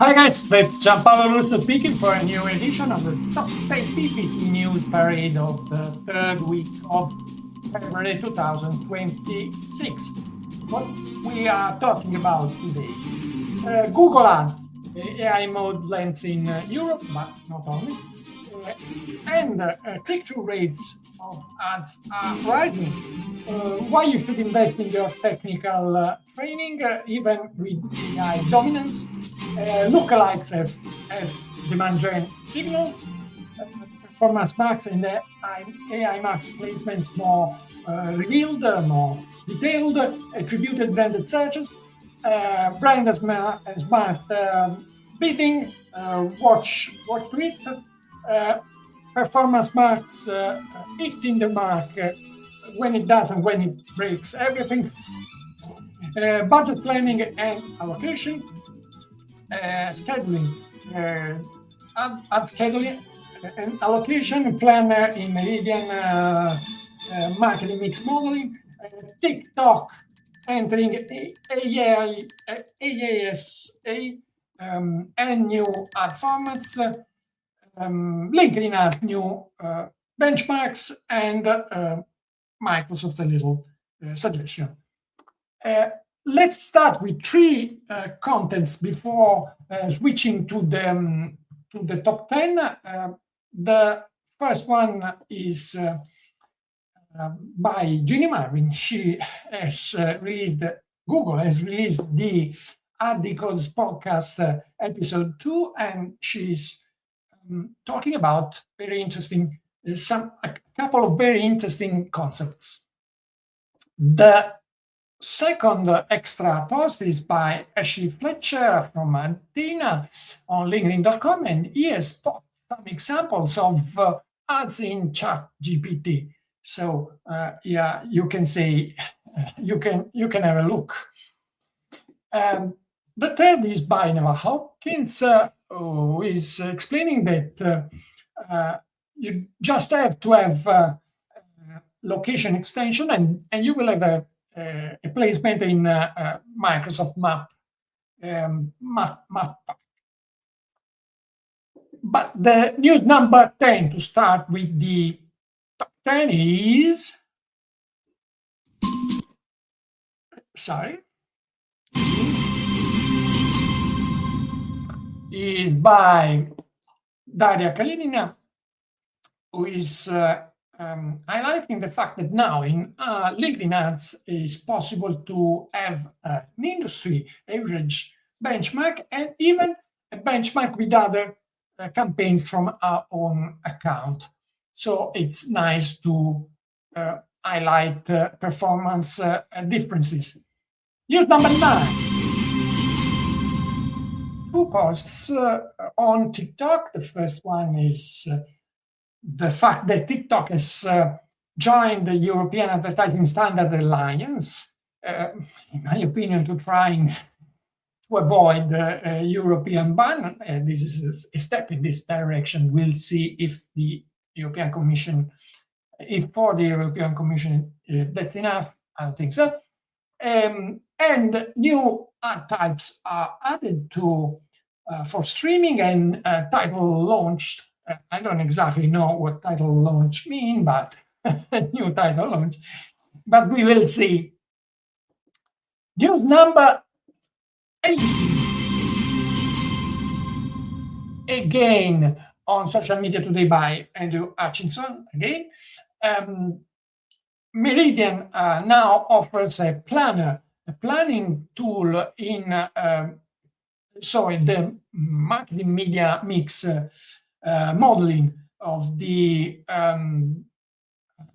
Hi guys, it's Gianpaolo Lorusso speaking for a new edition of the Top 10 PPC News-Parade of the third week of February 2026. What we are talking about today. Google Ads, AI mode lands in Europe, but not only. And click-through rates of ads are rising. Why you should invest in your technical training, even with AI dominance. Lookalikes as demand gen signals, performance max and AiMax placements more revealed, more detailed, attributed branded searches, brand smart bidding, watch to it, performance max hitting the mark when it does and when it breaks everything, budget planning and allocation, scheduling, ad scheduling and allocation planner in Meridian marketing mix modeling, TikTok entering AASA and new ad formats, LinkedIn ads new benchmarks, and Microsoft a little suggestion. Let's start with three contents before switching to the top 10. The first one is by Ginny Marvin. She has Google has released the AdWorld podcast episode 2, and she's talking about very interesting, a couple of very interesting concepts. The second extra post is by Ashley Fletcher from Athena on LinkedIn.com, and he has put some examples of ads in ChatGPT. So yeah, you can say you can have a look. The third is by Neva Hopkins, who is explaining that you just have to have location extension, and you will have a placement in Microsoft Map. But the news number 10 to start with the top 10 is is by Daria Kalinina, who is highlighting the fact that now in LinkedIn ads is possible to have an industry average benchmark and even a benchmark with other campaigns from our own account. So it's nice to highlight performance differences. News number 9. 2 posts on TikTok. The first one is the fact that TikTok has joined the European Advertising Standard Alliance, in my opinion, to avoid a European ban. This is a step in this direction. We'll see if the European Commission, for the European Commission that's enough. I don't think so. And new ad types are added to for streaming and title launch. I don't exactly know what title launch mean, but new title launch. But we will see. News number 8. Again on Social Media Today by Andrew Hutchinson. Again, Meridian now offers a planning tool in the marketing media mix modeling of the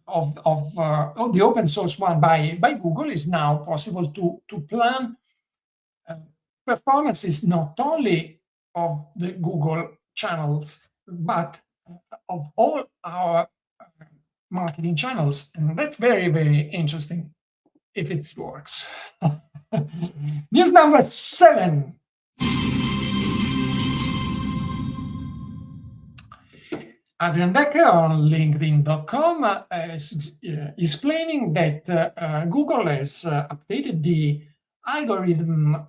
open source one by Google is now possible to plan performances not only of the Google channels but of all our marketing channels, and that's very, very interesting if it works. News number 7. Adrian Decker on LinkedIn.com is explaining that Google has updated the algorithm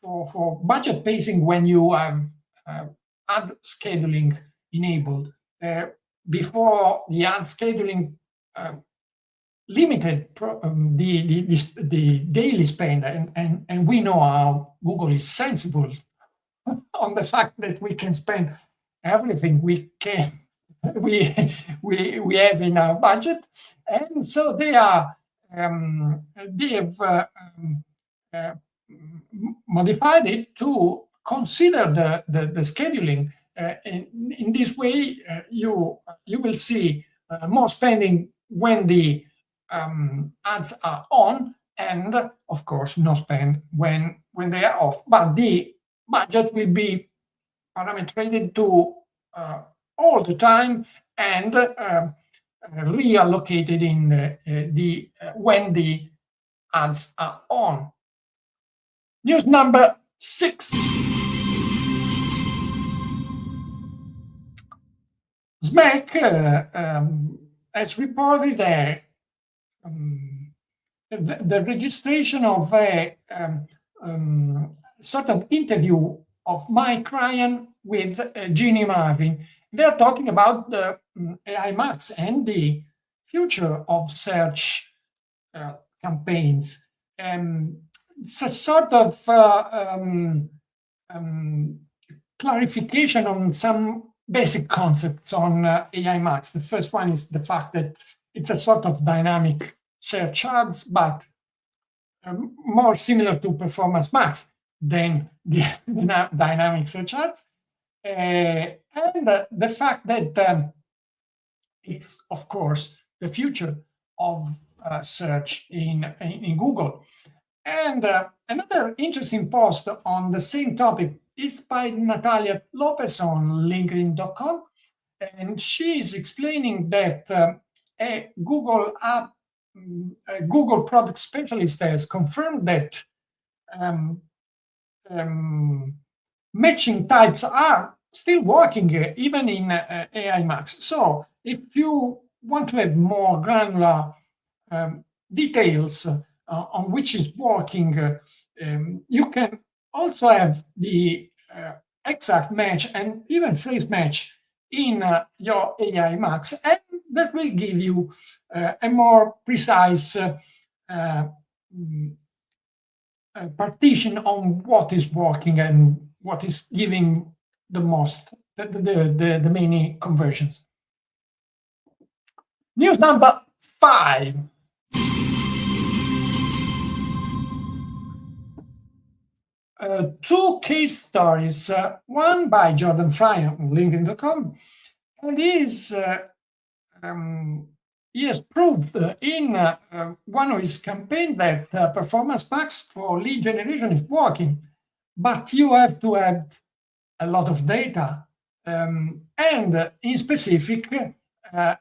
for budget pacing when you have ad scheduling enabled. Before the ad scheduling limited the daily spend, and we know how Google is sensible on the fact that we can spend everything we have in our budget, and so they have modified it to consider the scheduling. In this way, you will see more spending when the ads are on, and of course no spend when they are off. But the budget will be parametered to all the time and reallocated in the when the ads are on. News number 6. SMAC has reported the registration of a sort of interview of Mike Ryan with Jeannie Marvin. They are talking about the AiMax and the future of search campaigns. It's a sort of clarification on some basic concepts on AiMax. The first one is the fact that it's a sort of dynamic search ads, but more similar to Performance Max than the dynamic search ads. And the fact that it's, of course, the future of search in Google. And another interesting post on the same topic is by Natalia Lopez on LinkedIn.com, and she's explaining that a Google product specialist has confirmed that matching types are still working even in AiMax. So if you want to have more granular details on which is working, you can also have the exact match and even phrase match in your AiMax, and that will give you a more precise partition on what is working and what is giving the most, the many conversions. News number 5. Two case stories, one by Jordan Fry on LinkedIn.com, and he has proved in one of his campaigns that Performance Max for lead generation is working, but you have to add a lot of data, and in specific, a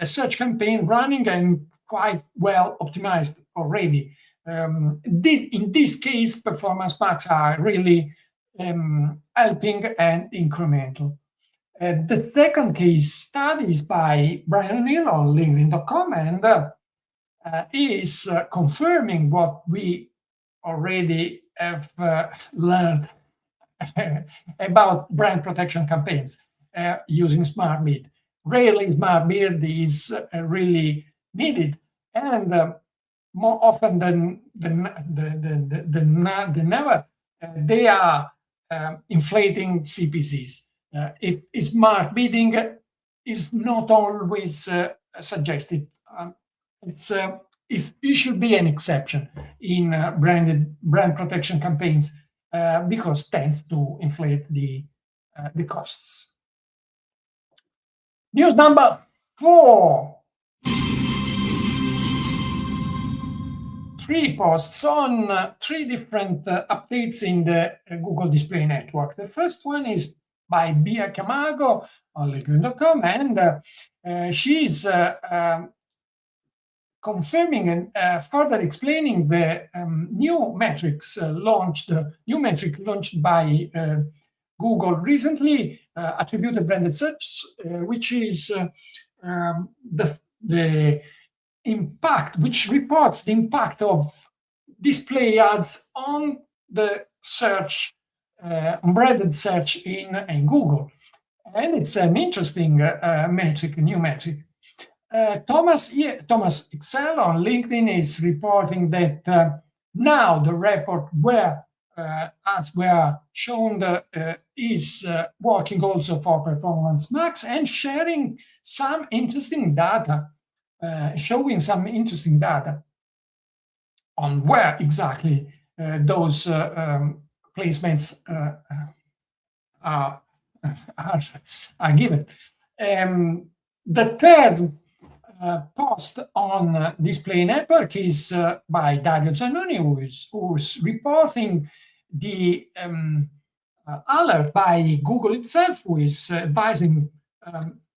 search campaign running and quite well optimized already. In this case, Performance Max are really helping and incremental. The second case study is by Brian O'Neill on LinkedIn.com, and is confirming what we already have learned about brand protection campaigns using Smart Bid. Rarely Smart Bid is really needed, and more often than never, they are inflating CPCs. If Smart Bidding is not always suggested, it should be an exception in brand protection campaigns because it tends to inflate the costs. News number 4. 3 posts on 3 different updates in the Google Display Network. The first one is by Bia Camargo on LinkedIn.com, and she's confirming and further explaining the new metrics launched by Google recently, attributed branded search, which is the impact, which reports the impact of display ads on the search, embedded search in Google. And it's an interesting metric, new metric. Thomas Excel on LinkedIn is reporting that now the report where ads were shown is working also for Performance Max and sharing some interesting data, showing some interesting data on where exactly those placements are given. The third post on Display Network is by Dario Zannoni, who's reporting the alert by Google itself, who is advising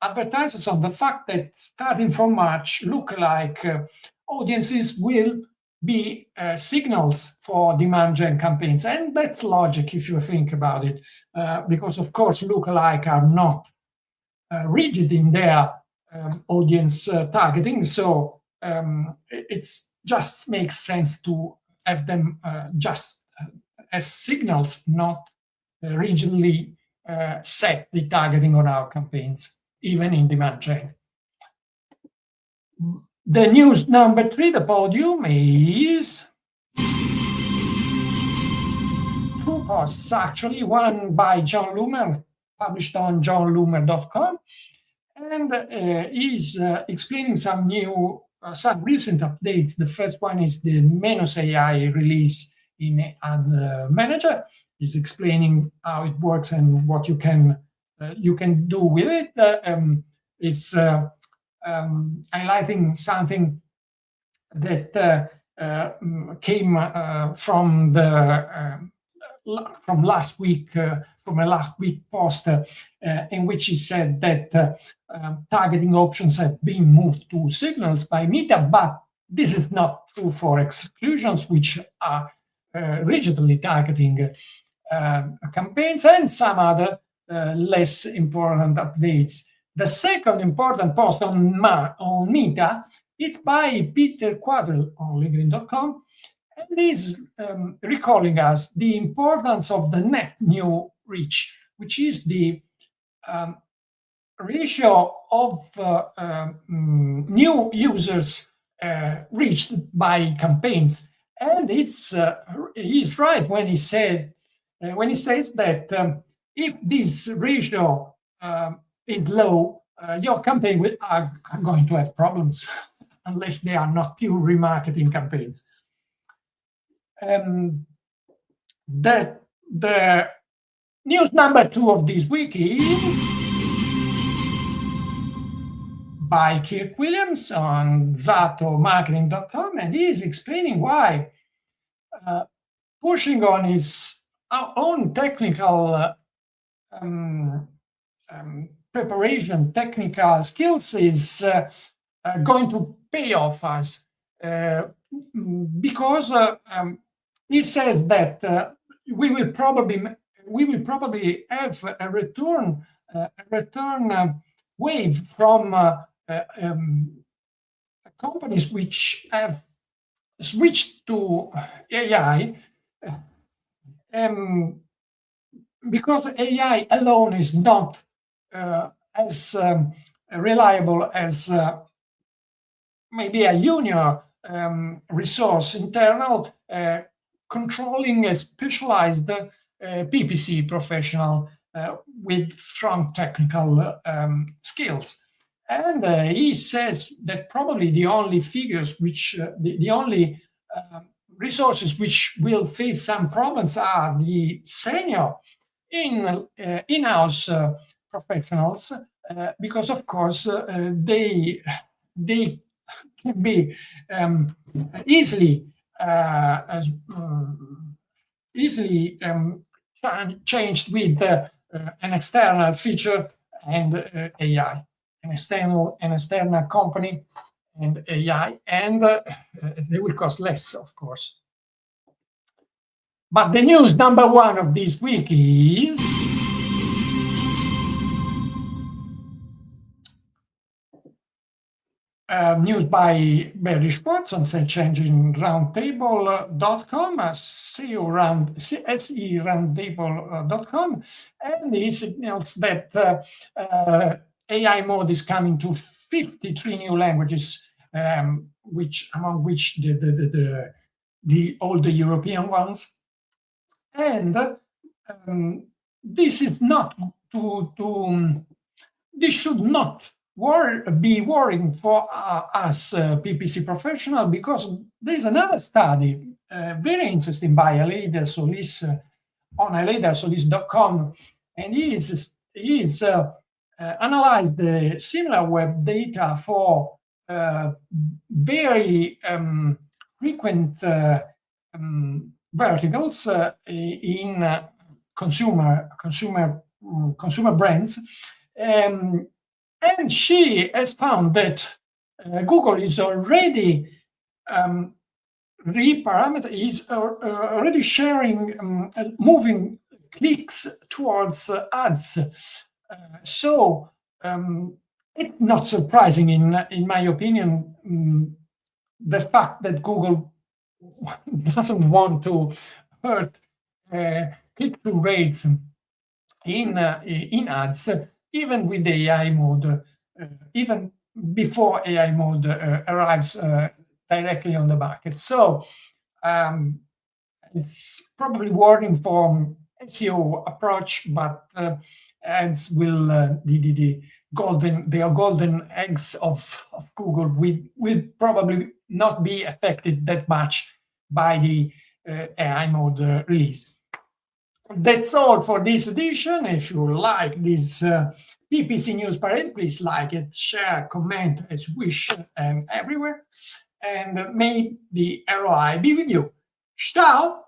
advertisers on the fact that starting from March, lookalike audiences will be signals for demand gen campaigns. And that's logic if you think about it, because of course lookalike are not rigid in their audience targeting, so it just makes sense to have them just as signals, not rigidly set the targeting on our campaigns, even in demand gen. The news number 3, the podium, is two posts actually, one by John Loomer, published on johnloomer.com, and he's explaining some recent updates. The first one is the Manus AI release in Ad Manager. He's explaining how it works and what you can do with it. It's highlighting something that came from last week, from a last week post in which he said that targeting options have been moved to signals by Meta, but this is not true for exclusions, which are rigidly targeting campaigns, and some other less important updates. The second important post on Meta is by Peter Quadrell on LinkedIn.com, and is recalling us the importance of the net new reach, which is the ratio of new users reached by campaigns. And he's right when he says that if this ratio is low, your campaign are going to have problems unless they are not pure remarketing campaigns. The news number 2 of this week is by Kirk Williams on zatomarketing.com, and he is explaining why pushing on his own technical preparation, technical skills is going to pay off us, because he says that we will probably have a return wave from companies which have switched to AI, because AI alone is not as reliable as maybe a junior resource internal controlling a specialized PPC professional with strong technical skills. And he says that probably the only figures which, the only resources which will face some problems are the senior in-house professionals, because of course they can be easily changed with an external feature and AI, an external company and AI, and they will cost less, of course. But the news number 1 of this week is news by Barry Schwartz on Search Engine Roundtable.com, SE Roundtable.com, and he signals that AI mode is coming to 53 new languages, among which all the European ones. And this is not this should not be worrying for us PPC professional, because there's another study, very interesting, by Aleida Solis on aleidasolis.com, and he's analyzed the similar web data for very frequent verticals in consumer brands. And she has found that Google is already already sharing, moving clicks towards ads. So it's not surprising, in my opinion, the fact that Google doesn't want to hurt click-through rates in ads, even with the AI mode, even before AI mode arrives directly on the market. So it's probably working for SEO approach, but ads will the golden eggs of Google will probably not be affected that much by the AI mode release. That's all for this edition. If you like this PPC News Parade, please like it, share, comment as you wish, and everywhere. And may the ROI be with you. Ciao!